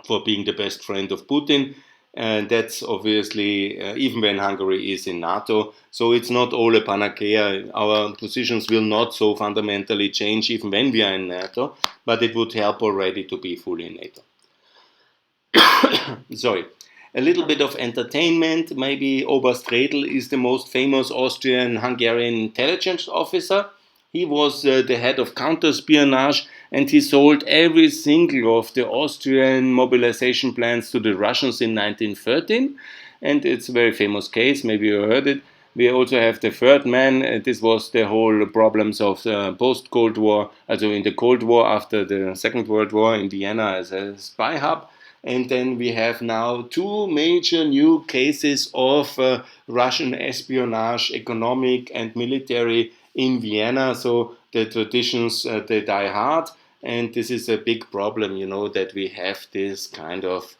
for being the best friend of Putin. And that's obviously, even when Hungary is in Nato. So it's not all a panacea. Our positions will not so fundamentally change even when we are in NATO, but it would help already to be fully in NATO. Sorry. A little bit of entertainment. Maybe Oberst Redl is the most famous Austrian-Hungarian intelligence officer. He was the head of counter-espionage, and he sold every single of the Austrian mobilization plans to the Russians in 1913. And it's a very famous case. Maybe you heard it. We also have the third man. This was the whole problems of the post-Cold War, also in the Cold War after the Second World War in Vienna as a spy hub. And then we have now two major new cases of Russian espionage, economic and military, in Vienna. So the traditions, they die hard. And this is a big problem, that we have this kind of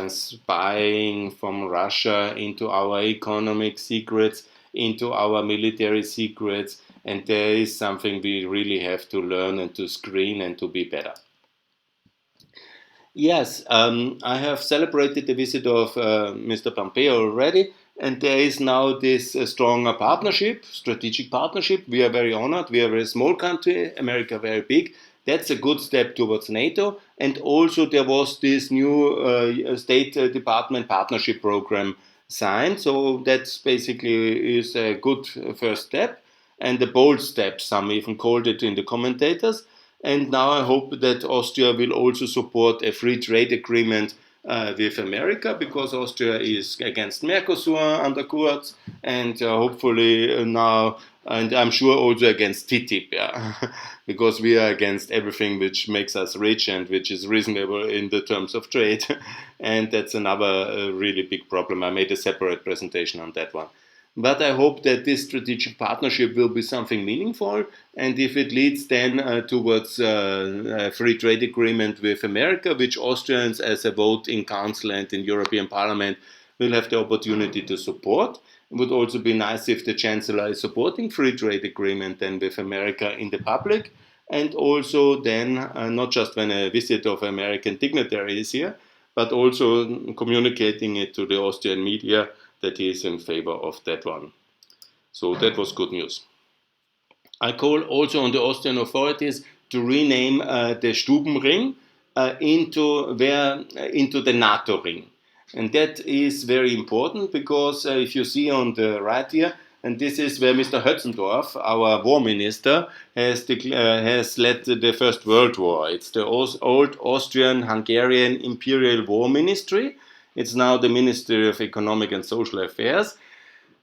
spying from Russia into our economic secrets, into our military secrets. And there is something we really have to learn and to screen and to be better. Yes, I have celebrated the visit of Mr. Pompeo already, and there is now this strong partnership, strategic partnership. We are very honored. We are a very small country, America very big. That's a good step towards NATO. And also there was this new State Department partnership program signed. So that's basically is a good first step and a bold step, some even called it in the commentators. And now I hope that Austria will also support a free trade agreement with America, because Austria is against Mercosur under Kurz, and hopefully now, and I'm sure also against TTIP, yeah, because we are against everything which makes us rich and which is reasonable in the terms of trade, and that's another really big problem. I made a separate presentation on that one. But I hope that this strategic partnership will be something meaningful, and if it leads then towards a free trade agreement with America, which Austrians, as a vote in Council and in European Parliament, will have the opportunity to support. It would also be nice if the Chancellor is supporting free trade agreement then with America in the public, and also then not just when a visit of American dignitary is here, but also communicating it to the Austrian media that he is in favor of that one. So that was good news. I call also on the Austrian authorities to rename the Stubenring into the Nato ring. And that is very important because if you see on the right here, and this is where Mr. Hötzendorf, our war minister, has led the First World War. It's the old Austrian-Hungarian Imperial War Ministry. It's now the Ministry of Economic and Social Affairs.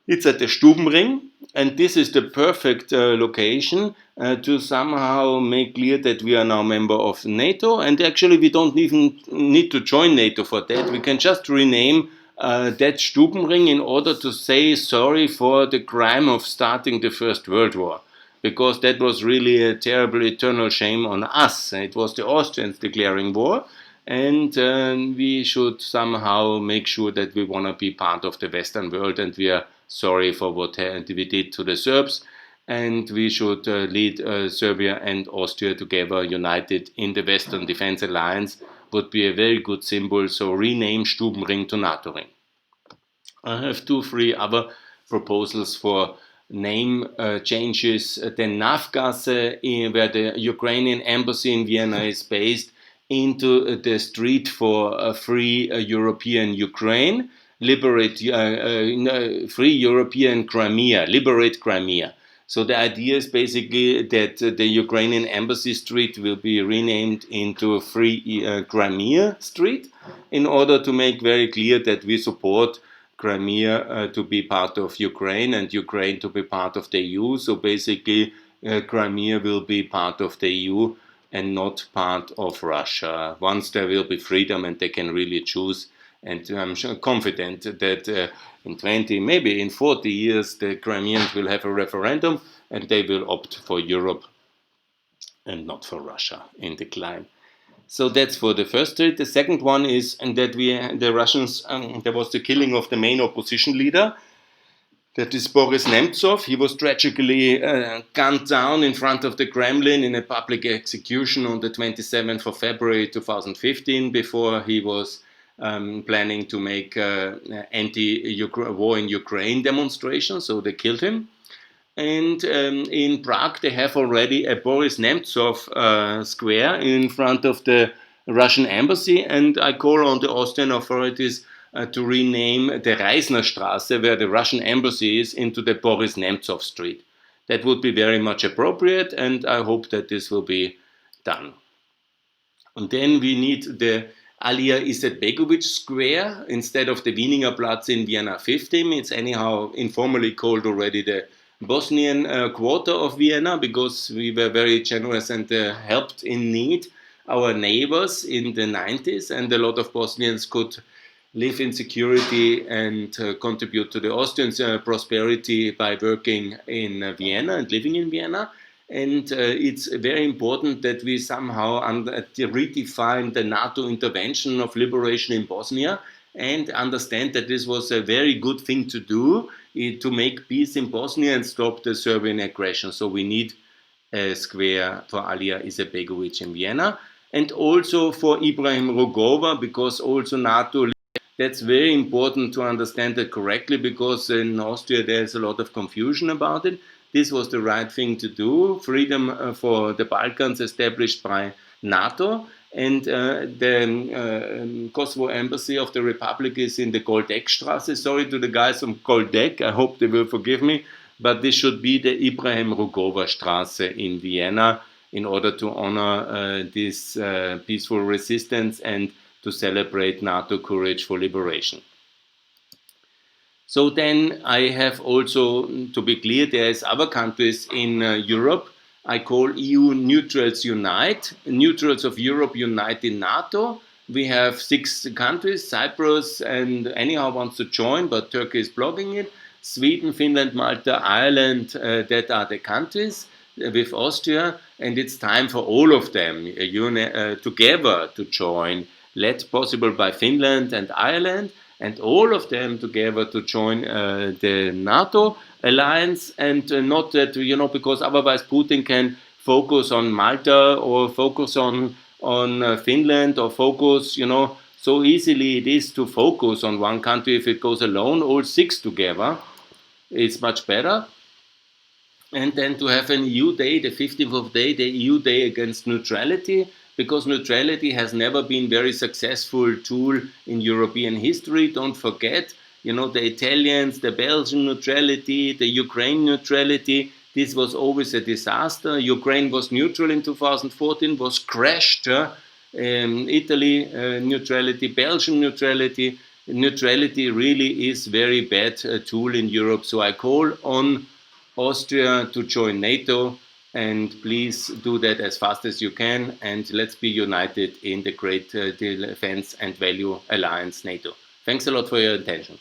It's at the Stubenring, and this is the perfect location to somehow make clear that we are now member of NATO. And actually, we don't even need to join NATO for that. We can just rename that Stubenring in order to say sorry for the crime of starting the First World War, because that was really a terrible eternal shame on us. It was the Austrians declaring war, and we should somehow make sure that we want to be part of the Western world, and we are sorry for what we did to the Serbs, and we should lead Serbia and Austria together, united in the Western Defense Alliance, would be a very good symbol. So rename Stubenring to NATO ring. I have 2-3 other proposals for name changes. The Navgasse, where the Ukrainian embassy in Vienna is based, into the street for a free European Ukraine, liberate free European Crimea, liberate Crimea. So the idea is basically that the Ukrainian embassy street will be renamed into Free Crimea Street, in order to make very clear that we support Crimea to be part of Ukraine and Ukraine to be part of the EU. So basically Crimea will be part of the EU and not part of Russia. Once there will be freedom and they can really choose. And I'm confident that in 20, maybe in 40 years, the Crimeans will have a referendum and they will opt for Europe and not for Russia in decline. So that's for the first street. The second one is that the Russians, there was the killing of the main opposition leader. That is Boris Nemtsov. He was tragically gunned down in front of the Kremlin in a public execution on the 27th of February 2015, before he was planning to make anti-war in Ukraine demonstrations, so they killed him. And in Prague, they have already a Boris Nemtsov square in front of the Russian embassy, and I call on the Austrian authorities to rename the Reisnerstraße, where the Russian embassy is, into the Boris Nemtsov Street. That would be very much appropriate, and I hope that this will be done. And then we need the Alija Izetbegovic Square instead of the Wieninger Platz in Vienna 15. It's anyhow informally called already the Bosnian quarter of Vienna, because we were very generous and helped in need our neighbors in the 90s, and a lot of Bosnians could live in security and contribute to the Austrian prosperity by working in Vienna and living in Vienna. And it's very important that we somehow redefine the NATO intervention of liberation in Bosnia and understand that this was a very good thing to do to make peace in Bosnia and stop the Serbian aggression. So we need a square for Alija Izetbegovic in Vienna, and also for Ibrahim Rugova, because also NATO. That's very important to understand that correctly, because in Austria there's a lot of confusion about it. This was the right thing to do. Freedom for the Balkans established by NATO, and the Kosovo embassy of the Republic is in the Goldeckstraße. Sorry to the guys from Goldeck, I hope they will forgive me, but this should be the Ibrahim Rugova Straße in Vienna, in order to honor this peaceful resistance and to celebrate NATO Courage for Liberation. So then I have also, to be clear, there is other countries in Europe. I call EU Neutrals Unite, Neutrals of Europe Unite in NATO. We have 6 countries, Cyprus and anyhow wants to join, but Turkey is blocking it. Sweden, Finland, Malta, Ireland, that are the countries with Austria, and it's time for all of them together to join, led possible by Finland and Ireland, and all of them together to join the NATO alliance, and not that, because otherwise Putin can focus on Malta or focus on Finland or focus, so easily it is to focus on one country if it goes alone. All 6 together, it's much better. And then to have an EU day, the 15th of May, the EU day against neutrality, because neutrality has never been very successful tool in European history. Don't forget, the Italians, the Belgian neutrality, the Ukraine neutrality, this was always a disaster. Ukraine was neutral in 2014, was crashed. Italy neutrality, Belgian neutrality. Neutrality really is very bad tool in Europe. So I call on Austria to join NATO, and please do that as fast as you can, and let's be united in the great defense and value alliance NATO. Thanks a lot for your attention.